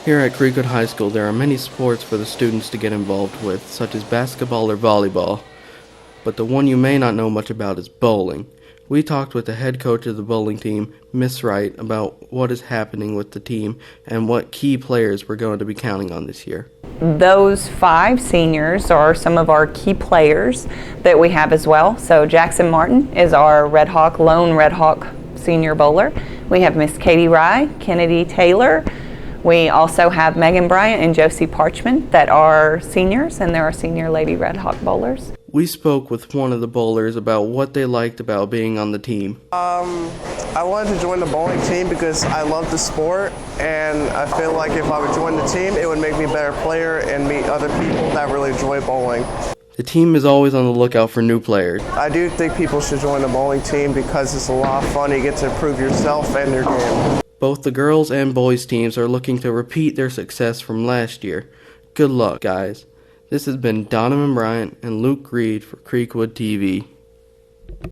Here at Creekwood High School, there are many sports for the students to get involved with, such as basketball or volleyball. But the one you may not know much about is bowling. We talked with the head coach of the bowling team, Miss Wright, about what is happening with the team and what key players we're going to be counting on this year. Those 5 seniors are some of our key players that we have as well. So Jackson Martin is our lone Red Hawk senior bowler. We have Miss Katie Rye, Kennedy Taylor. We also have Megan Bryant and Josie Parchman that are seniors, and they're our senior Lady Red Hawk bowlers. We spoke with one of the bowlers about what they liked about being on the team. I wanted to join the bowling team because I love the sport, and I feel like if I would join the team, it would make me a better player and meet other people that really enjoy bowling. The team is always on the lookout for new players. I do think people should join the bowling team because it's a lot of fun. You get to improve yourself and your game. Both the girls and boys teams are looking to repeat their success from last year. Good luck, guys. This has been Donovan Bryant and Luke Reed for Creekwood TV.